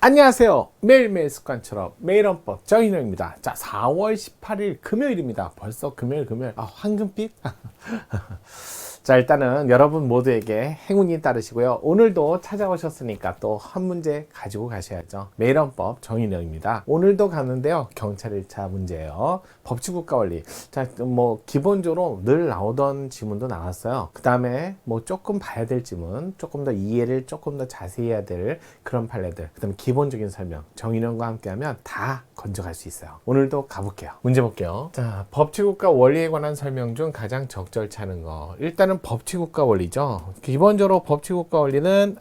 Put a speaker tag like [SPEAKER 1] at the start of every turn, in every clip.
[SPEAKER 1] 안녕하세요. 매일매일 습관처럼 매일헌법 정인영입니다. 자, 4월 18일 금요일입니다. 벌써 금요일. 황금빛? 자, 일단은 여러분 모두에게 행운이 따르시고요. 오늘도 찾아오셨으니까 또 한 문제 가지고 가셔야죠. 매일헌법 정인영입니다. 오늘도 가는데요. 경찰 1차 문제예요. 법치국가원리. 자, 기본적으로 늘 나오던 지문도 나왔어요. 그 다음에 조금 봐야 될 지문, 조금 더 이해를 조금 더 자세히 해야 될 그런 판례들, 그 다음에 기본적인 설명, 정인영과 함께하면 다 건져갈 수 있어요. 오늘도 가볼게요. 문제 볼게요. 자, 법치국가 원리에 관한 설명 중 가장 적절찮은 거. 일단은 법치국가 원리죠. 기본적으로 법치국가 원리는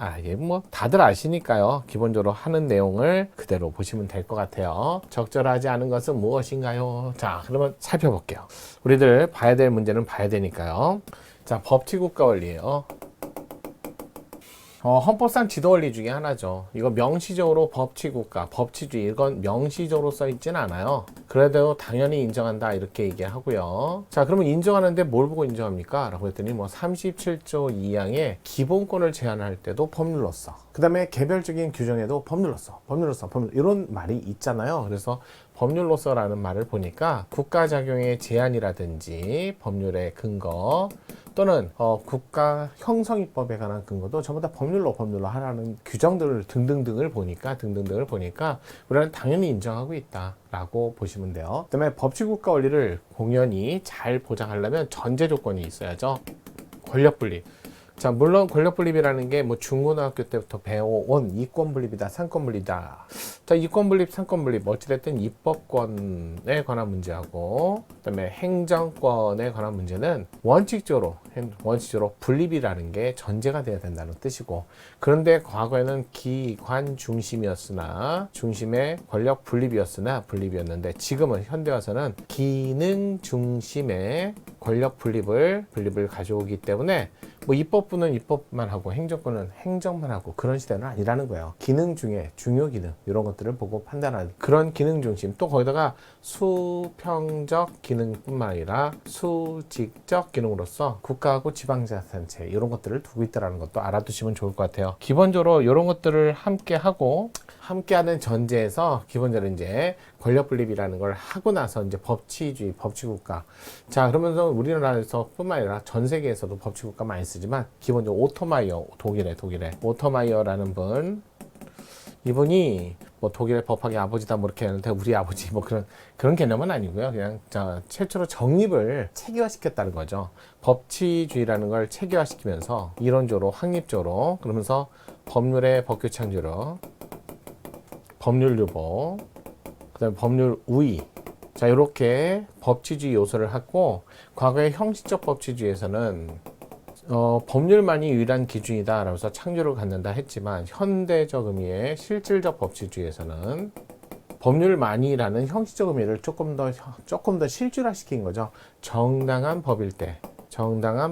[SPEAKER 1] 다들 아시니까요. 기본적으로 하는 내용을 그대로 보시면 될 것 같아요. 적절하지 않은 것은 무엇인가요? 자, 그러면 살펴볼게요. 우리들 봐야 될 문제는 봐야 되니까요. 자, 법치국가 원리예요. 헌법상 지도원리 중에 하나죠. 이거 명시적으로 법치국가, 법치주의, 이건 명시적으로 써있지는 않아요. 그래도 당연히 인정한다 이렇게 얘기하고요. 자, 그러면 인정하는데 뭘 보고 인정합니까? 라고 했더니 37조 2항에 기본권을 제한할 때도 법률로서, 그 다음에 개별적인 규정에도 법률로서 이런 말이 있잖아요. 그래서 법률로서라는 말을 보니까 국가작용의 제한이라든지 법률의 근거 또는 국가 형성입법에 관한 근거도 전부 다 법률로 하라는 규정들을 등등등을 보니까 우리는 당연히 인정하고 있다라고 보시면 돼요. 그다음에 법치국가 원리를 공연히 잘 보장하려면 전제 조건이 있어야죠. 권력분립. 자, 물론 권력분립이라는 게 중고등학교 때부터 배워온 이권분립이다, 상권분립이다. 자, 이권분립, 상권분립, 어찌됐든 입법권에 관한 문제하고, 그 다음에 행정권에 관한 문제는 원칙적으로 분립이라는 게 전제가 돼야 된다는 뜻이고, 그런데 과거에는 기관 중심의 권력 분립이었는데, 지금은 현대 와서는 기능 중심의 권력 분립을 가져오기 때문에 입법부는 입법만 하고 행정권은 행정만 하고 그런 시대는 아니라는 거예요. 기능 중에 중요 기능 이런 것들을 보고 판단하는 그런 기능 중심, 또 거기다가 수평적 기능뿐만 아니라 수직적 기능으로서 국가하고 지방자치단체 이런 것들을 두고 있다는 것도 알아두시면 좋을 것 같아요. 기본적으로 이런 것들을 함께하는 전제에서 기본적으로 이제 권력분립이라는 걸 하고 나서 이제 법치주의, 법치국가. 자, 그러면서 우리나라에서 뿐만 아니라 전 세계에서도 법치국가 많이 쓰지만 기본적으로 오토마이어, 독일의 오토마이어라는 이분이 독일의 법학의 아버지다 이렇게 하는데 우리 아버지 그런 개념은 아니고요. 그냥 최초로 정립을 체계화시켰다는 거죠. 법치주의라는 걸 체계화시키면서 이론적으로, 확립적으로, 그러면서 법률의 법규 창조력, 법률 유보, 그 다음에 법률 우위. 자, 이렇게 법치주의 요소를 하고, 과거의 형식적 법치주의에서는 법률만이 유일한 기준이다 라면서 창조를 갖는다 했지만, 현대적 의미의 실질적 법치주의에서는 법률만이라는 형식적 의미를 조금 더 실질화시킨 거죠. 정당한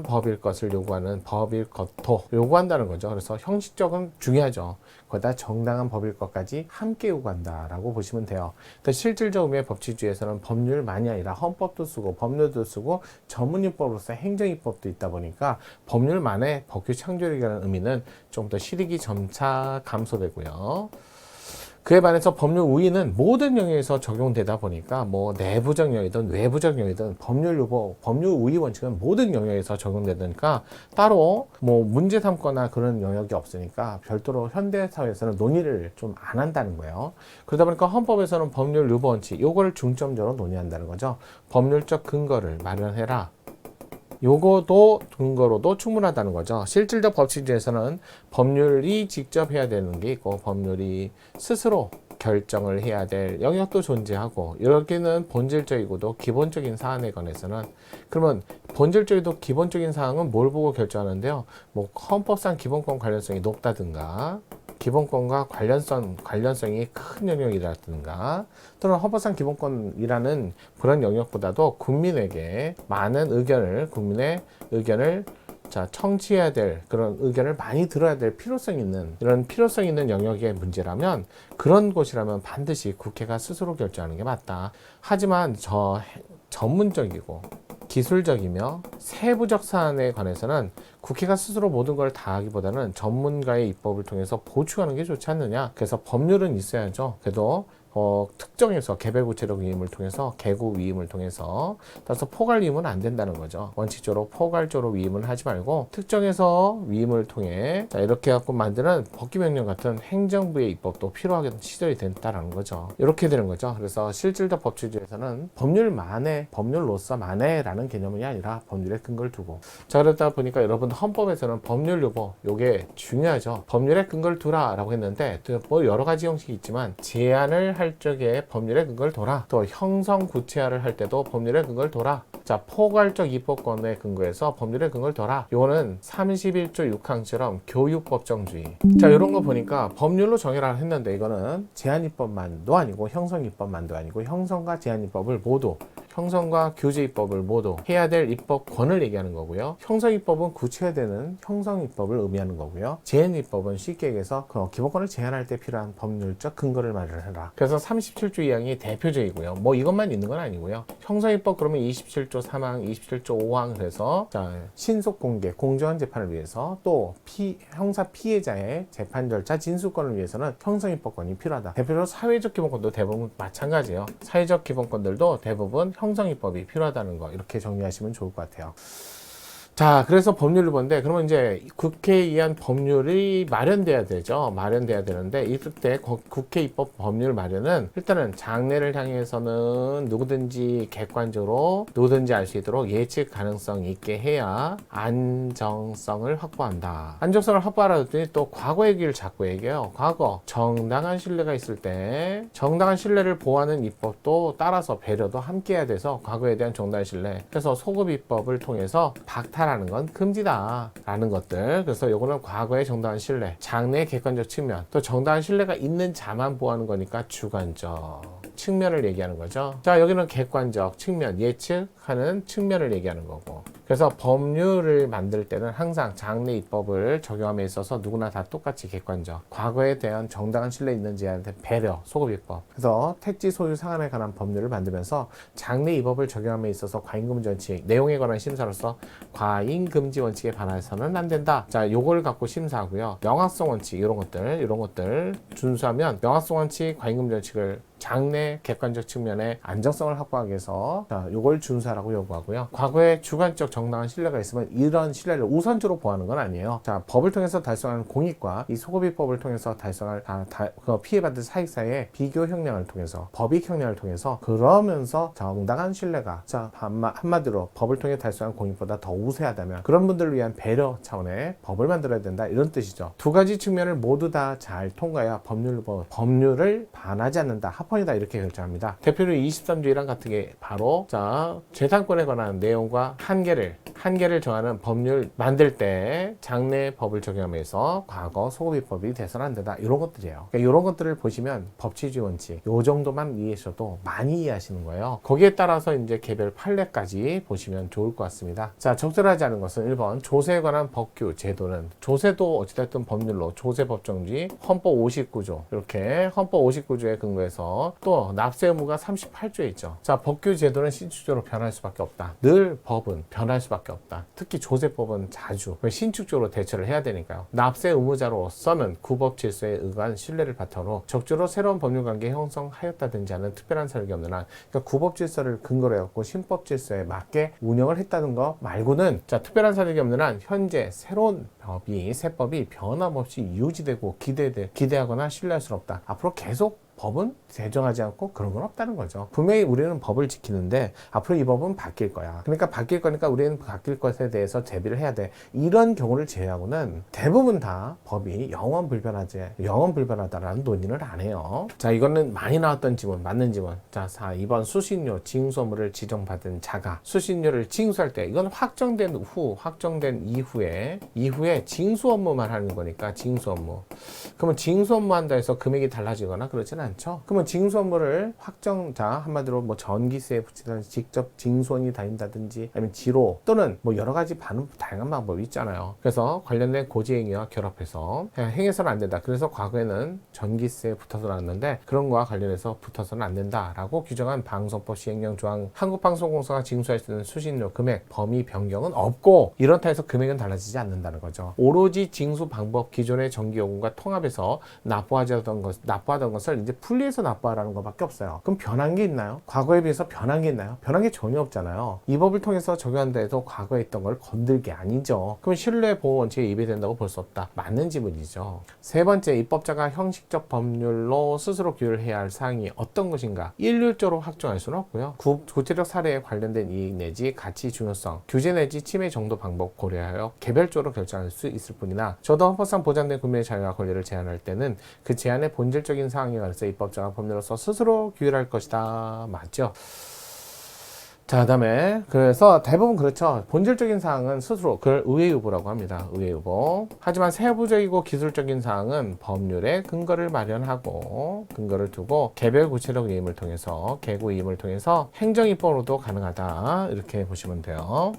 [SPEAKER 1] 법일 것을 요구하는 법일 것도 요구한다는 거죠. 그래서 형식적은 중요하죠. 거기다 정당한 법일 것까지 함께 요구한다라고 보시면 돼요. 실질적 의미의 법치주의에서는 법률만이 아니라 헌법도 쓰고 법률도 쓰고 전문입법으로서 행정입법도 있다 보니까 법률만의 법규 창조력이라는 의미는 좀 더 실익이 점차 감소되고요. 그에 반해서 법률 우위는 모든 영역에서 적용되다 보니까 내부적 영역이든 외부적 영역이든 법률 우위 원칙은 모든 영역에서 적용되니까 따로 문제 삼거나 그런 영역이 없으니까 별도로 현대 사회에서는 논의를 좀 안 한다는 거예요. 그러다 보니까 헌법에서는 법률 유보 원칙, 요거를 중점적으로 논의한다는 거죠. 법률적 근거를 마련해라. 요거도 근거로도 충분하다는 거죠. 실질적 법치주의에서는 법률이 직접 해야 되는 게 있고 법률이 스스로 결정을 해야 될 영역도 존재하고, 여기는 본질적이고도 기본적인 사안에 관해서는, 그러면 본질적이고 기본적인 사항은 뭘 보고 결정하는데요? 헌법상 기본권 관련성이 높다든가, 기본권과 관련성이 큰 영역이라든가, 또는 헌법상 기본권이라는 그런 영역보다도 국민의 의견을 청취해야 될, 그런 의견을 많이 들어야 될 이런 필요성 있는 영역의 문제라면, 그런 곳이라면 반드시 국회가 스스로 결정하는 게 맞다. 하지만 전문적이고 기술적이며 세부적 사안에 관해서는 국회가 스스로 모든 걸 다 하기보다는 전문가의 입법을 통해서 보충하는 게 좋지 않느냐. 그래서 법률은 있어야죠. 그래도 특정해서 개별구체적 위임을 통해서 개국 위임을 통해서 따라서 포괄 위임은 안 된다는 거죠. 원칙적으로 포괄적으로 위임을 하지 말고 특정해서 위임을 통해 자, 이렇게 갖고 만드는 법규명령 같은 행정부의 입법도 필요하게 시절이 된다는 거죠. 이렇게 되는 거죠. 그래서 실질적 법치주의에서는 법률로서만의라는 개념이 아니라 법률의 근거를 두고 자 그러다 보니까 여러분 헌법에서는 법률 유보 요게 중요하죠. 법률의 근거를 두라라고 했는데 뭐 여러 가지 형식이 있지만 제안을 할 적에 법률의 근거를 둬라. 또 형성 구체화를 할 때도 법률의 근거를 둬라. 자 포괄적 입법권의 근거에서 법률의 근거를 둬라. 요거는 31조 6항처럼 교육법정주의. 자 이런 거 보니까 법률로 정해라 했는데 이거는 제한입법만도 아니고 형성입법만도 아니고 형성과 제한입법을 모두 형성과 규제입법을 모두 해야 될 입법권을 얘기하는 거고요. 형성입법은 구체화되는 형성입법을 의미하는 거고요. 제한입법은 쉽게 얘기해서 그 기본권을 제한할 때 필요한 법률적 근거를 말을 해라. 그래서 37조 2항이 대표적이고요. 뭐 이것만 있는 건 아니고요. 형성입법 그러면 27조 3항, 27조 5항 그래서 자, 신속 공개, 공정한 재판을 위해서 또 형사 피해자의 재판 절차 진술권을 위해서는 형성입법권이 필요하다. 대표적으로 사회적 기본권도 대부분 마찬가지예요. 사회적 기본권들도 대부분 형성입법이 필요하다는 거 이렇게 정리하시면 좋을 것 같아요. 자, 그래서 법률을 보는데 그러면 이제 국회에 의한 법률이 마련돼야 되죠. 마련돼야 되는데 이럴 때 국회 입법 법률 마련은 일단은 장래를 향해서는 누구든지 객관적으로 누구든지 알 수 있도록 예측 가능성 있게 해야 안정성을 확보한다. 안정성을 확보하라 했더니 또 과거 얘기를 자꾸 얘기해요. 과거 정당한 신뢰가 있을 때 정당한 신뢰를 보호하는 입법도 따라서 배려도 함께 해야 돼서 과거에 대한 정당한 신뢰. 그래서 소급 입법을 통해서 박탈하는 건 금지다 라는 것들. 그래서 요거는 과거의 정당한 신뢰, 장래의 객관적 측면, 또 정당한 신뢰가 있는 자만 보호하는 거니까 주관적 측면을 얘기하는 거죠. 자 여기는 객관적 측면, 예측하는 측면을 얘기하는 거고. 그래서 법률을 만들 때는 항상 장래 입법을 적용함에 있어서 누구나 다 똑같이 객관적, 과거에 대한 정당한 신뢰 있는지한테 배려, 소급 입법. 그래서 택지 소유 상한에 관한 법률을 만들면서 장래 입법을 적용함에 있어서 과잉금지 원칙, 내용에 관한 심사로서 과잉금지 원칙에 반해서는 안 된다. 자, 요걸 갖고 심사하고요. 명확성 원칙 이런 것들 준수하면 명확성 원칙, 과잉금지 원칙을 장래 객관적 측면의 안정성을 확보하기 위해서 자, 요걸 준수하라고 요구하고요. 과거에 주관적 정당한 신뢰가 있으면 이런 신뢰를 우선적으로 보호하는 건 아니에요. 자, 법을 통해서 달성하는 공익과 이 소급입법을 통해서 달성할 피해받은 사익사의 비교 형량을 통해서 법익 형량을 통해서 그러면서 정당한 신뢰가 자 한마디로 법을 통해 달성한 공익보다 더 우세하다면 그런 분들을 위한 배려 차원의 법을 만들어야 된다 이런 뜻이죠. 두 가지 측면을 모두 다 잘 통과해야 법률을 반하지 않는다. 합헌이다 이렇게 결정합니다. 대표적으로 23조 1항 같은 게 바로 자 재산권에 관한 내용과 한계를 정하는 법률 만들 때 장래 법을 적용하면서 과거 소급입법이 돼서는 안 된다 이런 것들이에요. 그러니까 이런 것들을 보시면 법치주의 원칙 요 정도만 이해하셔도 많이 이해하시는 거예요. 거기에 따라서 이제 개별 판례까지 보시면 좋을 것 같습니다. 자 적절하지 않은 것은 1번 조세에 관한 법규 제도는 조세도 어찌됐든 법률로 조세법정주의 헌법 59조 이렇게 헌법 59조에 근거해서 또 납세 의무가 38조에 있죠. 자 법규 제도는 신축적으로 변할 수밖에 없다. 늘 법은 변할 수밖에 없다. 특히 조세법은 자주 신축적으로 대처를 해야 되니까요. 납세 의무자로서는 구법 질서에 의거한 신뢰를 바탕으로 적절로 새로운 법률 관계 형성하였다든지 하는 특별한 사례가 없는 한 그러니까 구법 질서를 근거로 해갖고 신법 질서에 맞게 운영을 했다는 거 말고는 자 특별한 사례가 없는 한 현재 새로운 세법이 변함없이 유지되고 기대하거나 신뢰할 수는 없다. 앞으로 계속 법은 제정하지 않고 그런 건 없다는 거죠. 분명히 우리는 법을 지키는데 앞으로 이 법은 바뀔 거야. 그러니까 바뀔 거니까 우리는 바뀔 것에 대해서 대비를 해야 돼. 이런 경우를 제외하고는 대부분 다 법이 영원 불변하다라는 논의를 안 해요. 자, 이거는 많이 나왔던 지문, 맞는 지문. 자, 2번 수신료, 징수 업무를 지정받은 자가 수신료를 징수할 때 이건 확정된 이후에 징수 업무만 하는 거니까 징수 업무. 그러면 징수 업무 한다 해서 금액이 달라지거나 그러진 않죠. 그러면 징수 업무를 확정자, 한마디로 뭐 전기세에 붙이든지 직접 징수원이 다닌다든지 아니면 지로 또는 뭐 여러 가지 다양한 방법이 있잖아요. 그래서 관련된 고지행위와 결합해서 행해서는 안 된다. 그래서 과거에는 전기세에 붙어서 나왔는데 그런 거와 관련해서 붙어서는 안 된다라고 규정한 방송법 시행령 조항, 한국방송공사가 징수할 수 있는 수신료 금액 범위 변경은 없고, 이렇다 해서 금액은 달라지지 않는다는 거죠. 오로지 징수 방법 기존의 전기요금과 통합해서 납부하던 것을 이제 분리해서 납부하라는 것밖에 없어요. 그럼 변한 게 있나요? 과거에 비해서 변한 게 있나요? 변한 게 전혀 없잖아요. 이 법을 통해서 적용한다 해서 과거에 있던 걸 건들 게 아니죠. 그럼 신뢰 보호 원칙에 위배된다고 볼 수 없다. 맞는 지문이죠. 세 번째, 입법자가 형식적 법률로 스스로 규율 해야 할 사항이 어떤 것인가? 일률적으로 확정할 수는 없고요. 구체적 사례에 관련된 이익 내지 가치 중요성, 규제 내지 침해 정도 방법 고려하여 개별적으로 결정할 수 있을 뿐이나, 저도 헌법상 보장된 국민의 자유와 권리를 제한할 때는 그 제한의 본질적인 사항에 관해서 입법자가 법률로서 스스로 규율할 것이다. 맞죠? 자, 그다음에 그래서 대부분 그렇죠. 본질적인 사항은 스스로, 그걸 의회유보라고 합니다. 의회유보. 하지만 세부적이고 기술적인 사항은 법률에 근거를 마련하고 근거를 두고 개별 구체적 위임을 통해서 개구 위임을 통해서 행정입법으로도 가능하다. 이렇게 보시면 돼요.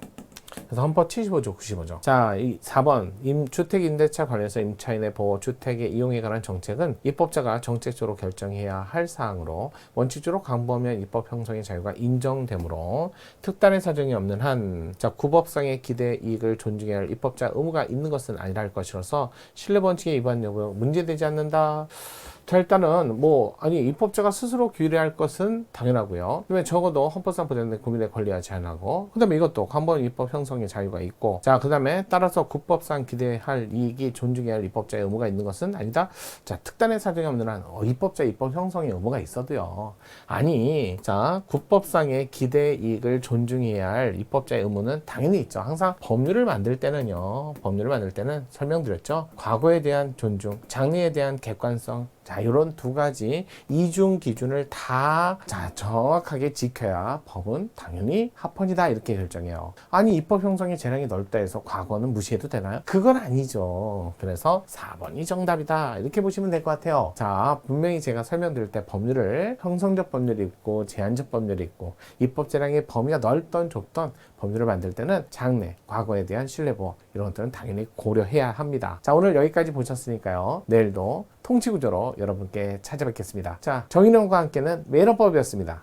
[SPEAKER 1] 그래서 헌법 75조, 95조. 자, 이 4번 주택임대차 관련해서 임차인의 보호, 주택의 이용에 관한 정책은 입법자가 정책적으로 결정해야 할 사항으로 원칙적으로 광범위한 입법 형성의 자유가 인정되므로 특단의 사정이 없는 한, 자, 구법상의 기대 이익을 존중해야 할 입법자 의무가 있는 것은 아니라 할 것이라서 신뢰 원칙의 위반 여부 문제되지 않는다. 자, 일단은 입법자가 스스로 규율해야 할 것은 당연하고요. 그다음에 적어도 헌법상 보장된 국민의 권리와 제한하고, 그다음에 이것도 광범위 입법 형성의 자유가 있고, 자, 그다음에 따라서 국법상 기대할 이익이 존중해야 할 입법자의 의무가 있는 것은 아니다. 자, 특단의 사정이 없는 한 입법 형성의 의무가 있어도요. 아니, 자, 국법상의 기대 이익을 존중해야 할 입법자의 의무는 당연히 있죠. 항상 법률을 만들 때는 설명드렸죠. 과거에 대한 존중, 장래에 대한 객관성, 자, 이런 두 가지 이중 기준을 다 정확하게 지켜야 법은 당연히 합헌이다 이렇게 결정해요. 아니, 입법 형성의 재량이 넓다 해서 과거는 무시해도 되나요? 그건 아니죠. 그래서 4번이 정답이다 이렇게 보시면 될 것 같아요. 자, 분명히 제가 설명드릴 때 형성적 법률이 있고 제한적 법률이 있고 입법 재량의 범위가 넓던 좁던 법률을 만들 때는 장래, 과거에 대한 신뢰보호 이런 것들은 당연히 고려해야 합니다. 자, 오늘 여기까지 보셨으니까요. 내일도 통치구조로 여러분께 찾아뵙겠습니다. 자, 정의론과 함께는 매너법이었습니다.